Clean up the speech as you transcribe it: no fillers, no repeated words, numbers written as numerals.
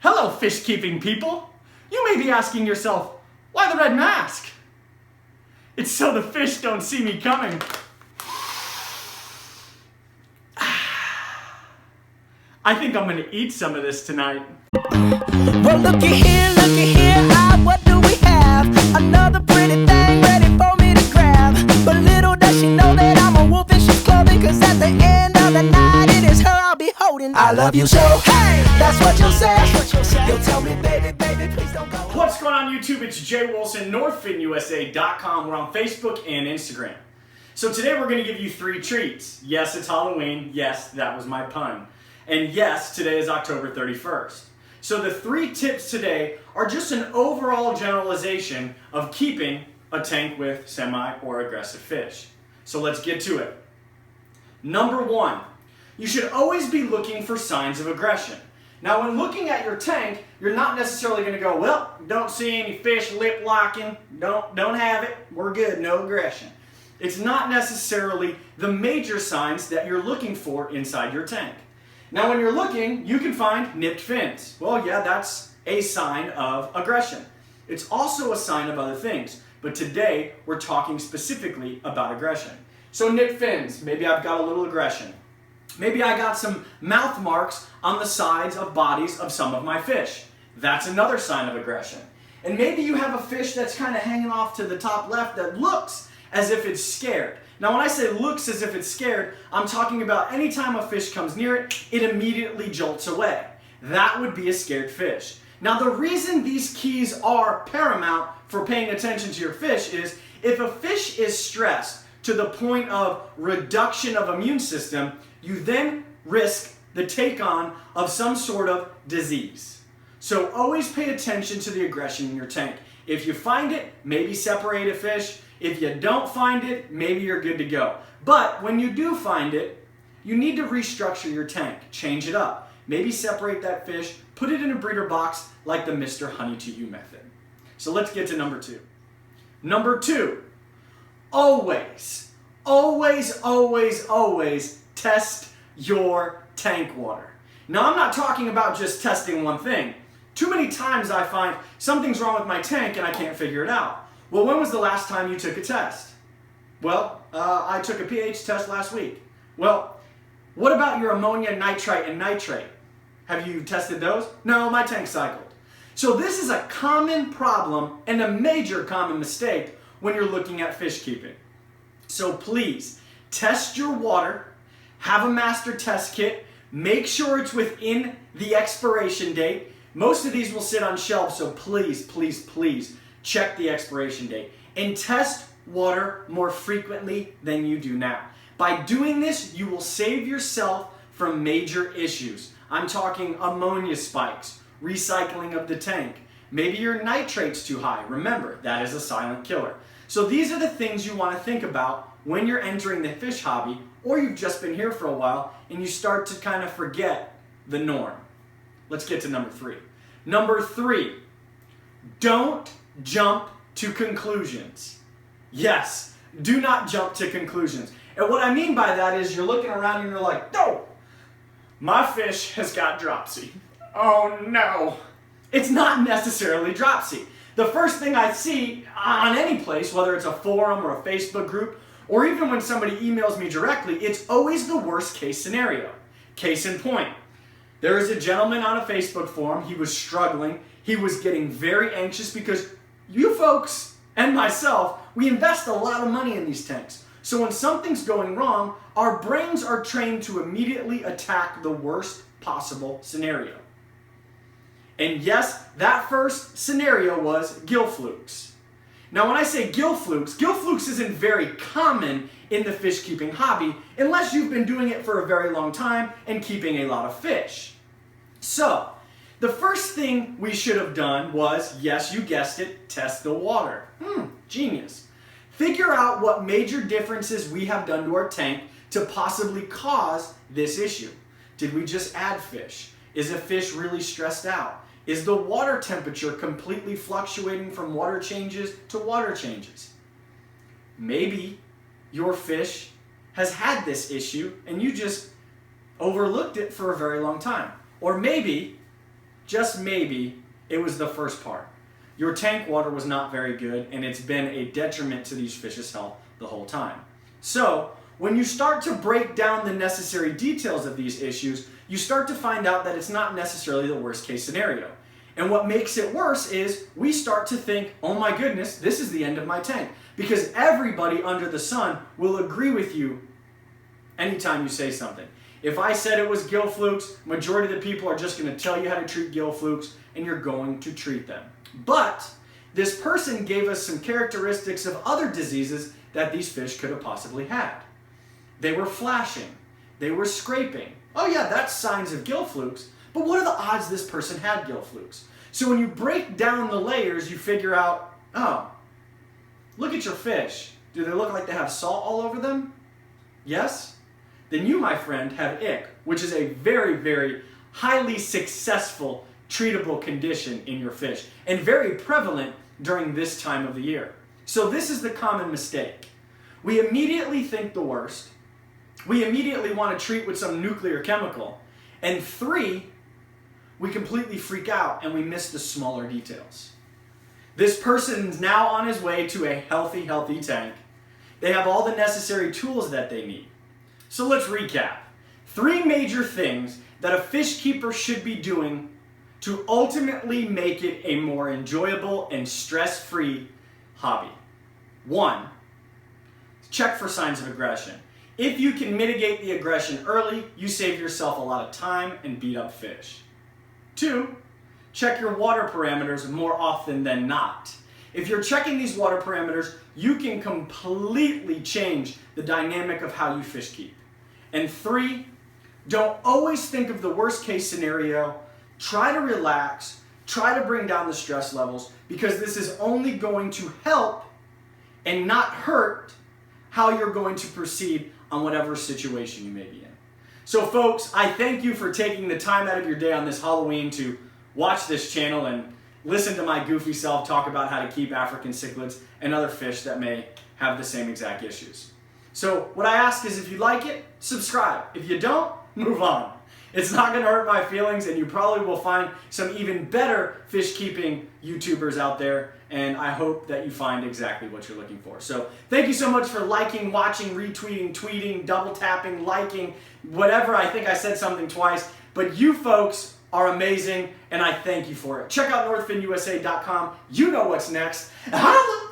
Hello, fish keeping people. You may be asking yourself, why the red mask? It's so the fish don't see me coming. I think I'm gonna eat some of this tonight. Well, looky here, what do we have? Another pretty thing ready for me to grab. But little does she know that I'm a wolf in sheep's clothing, 'cause at the end of the night it is her I'll be holding. I love you so, hey, that's what you'll say. You'll tell me, baby, please don't go. What's going on YouTube? It's Jay Wilson, NorthFinUSA.com. We're on Facebook and Instagram. So today we're gonna give you 3 treats. Yes, it's Halloween. Yes, that was my pun. And yes, today is October 31st. So the 3 tips today are just an overall generalization of keeping a tank with semi or aggressive fish. So let's get to it. Number 1, you should always be looking for signs of aggression. Now when looking at your tank, you're not necessarily going to go, well, don't see any fish lip locking, don't have it, we're good, no aggression. It's not necessarily the major signs that you're looking for inside your tank. Now when you're looking, you can find nipped fins. Well, yeah, that's a sign of aggression. It's also a sign of other things, but today we're talking specifically about aggression. So nipped fins, maybe I've got a little aggression. Maybe I got some mouth marks on the sides of bodies of some of my fish. That's another sign of aggression. And maybe you have a fish that's kind of hanging off to the top left that looks as if it's scared. Now when I say looks as if it's scared, I'm talking about anytime a fish comes near it, it immediately jolts away. That would be a scared fish. Now the reason these keys are paramount for paying attention to your fish is if a fish is stressed to the point of reduction of immune system, you then risk the take-on of some sort of disease. So always pay attention to the aggression in your tank. If you find it, maybe separate a fish. If you don't find it, maybe you're good to go. But when you do find it, you need to restructure your tank, change it up. Maybe separate that fish, put it in a breeder box like the Mr. Honey to You method. So let's get to number 2. Number 2, always test your tank water. Now I'm not talking about just testing one thing. Too many times I find something's wrong with my tank and I can't figure it out. Well, when was the last time you took a test? Well, I took a pH test last week. Well, what about your ammonia, nitrite, and nitrate? Have you tested those? No, my tank cycled. So this is a common problem and a major common mistake when you're looking at fish keeping. So please, test your water, have a master test kit, make sure it's within the expiration date. Most of these will sit on shelves, so please check the expiration date and test water more frequently than you do now. By doing this, you will save yourself from major issues. I'm talking ammonia spikes, recycling of the tank. Maybe your nitrate's too high. Remember, that is a silent killer. So these are the things you want to think about when you're entering the fish hobby, or you've just been here for a while and you start to kind of forget the norm. Let's get to number 3. Number 3, don't jump to conclusions. Yes, do not jump to conclusions. And what I mean by that is you're looking around and you're like, no, my fish has got dropsy. Oh no. It's not necessarily dropsy. The first thing I see on any place, whether it's a forum or a Facebook group, or even when somebody emails me directly, it's always the worst case scenario. Case in point, there is a gentleman on a Facebook forum, he was struggling, he was getting very anxious because you folks and myself, we invest a lot of money in these tanks. So when something's going wrong, our brains are trained to immediately attack the worst possible scenario. And yes, that first scenario was gill flukes. Now when I say gill flukes isn't very common in the fish keeping hobby unless you've been doing it for a very long time and keeping a lot of fish. So, the first thing we should have done was, yes, you guessed it, test the water. Genius. Figure out what major differences we have done to our tank to possibly cause this issue. Did we just add fish? Is a fish really stressed out? Is the water temperature completely fluctuating from water changes to water changes? Maybe your fish has had this issue and you just overlooked it for a very long time. Or maybe just maybe, it was the first part. Your tank water was not very good, and it's been a detriment to these fish's health the whole time. So, when you start to break down the necessary details of these issues, you start to find out that it's not necessarily the worst case scenario. And what makes it worse is we start to think, oh my goodness, this is the end of my tank. Because everybody under the sun will agree with you anytime you say something. If I said it was gill flukes, majority of the people are just going to tell you how to treat gill flukes, and you're going to treat them. But this person gave us some characteristics of other diseases that these fish could have possibly had. They were flashing. They were scraping. Oh yeah, that's signs of gill flukes. But what are the odds this person had gill flukes? So when you break down the layers, you figure out, oh, look at your fish. Do they look like they have salt all over them? Yes? Then you, my friend, have ick, which is a very, very highly successful treatable condition in your fish and very prevalent during this time of the year. So this is the common mistake. We immediately think the worst. We immediately want to treat with some nuclear chemical. And 3, we completely freak out and we miss the smaller details. This person's now on his way to a healthy tank. They have all the necessary tools that they need. So let's recap. 3 major things that a fish keeper should be doing to ultimately make it a more enjoyable and stress-free hobby. 1, check for signs of aggression. If you can mitigate the aggression early, you save yourself a lot of time and beat up fish. 2, check your water parameters more often than not. If you're checking these water parameters, you can completely change the dynamic of how you fish keep. And 3, don't always think of the worst case scenario. Try to relax, try to bring down the stress levels, because this is only going to help and not hurt how you're going to proceed on whatever situation you may be in. So folks, I thank you for taking the time out of your day on this Halloween to watch this channel and listen to my goofy self talk about how to keep African cichlids and other fish that may have the same exact issues. So what I ask is, if you like it, subscribe. If you don't, move on. It's not going to hurt my feelings, and you probably will find some even better fish keeping YouTubers out there, and I hope that you find exactly what you're looking for. So thank you so much for liking, watching, retweeting, tweeting, double tapping, liking, whatever. I think I said something twice, but you folks are amazing, and I thank you for it. Check out northfinusa.com. You know what's next. Holla!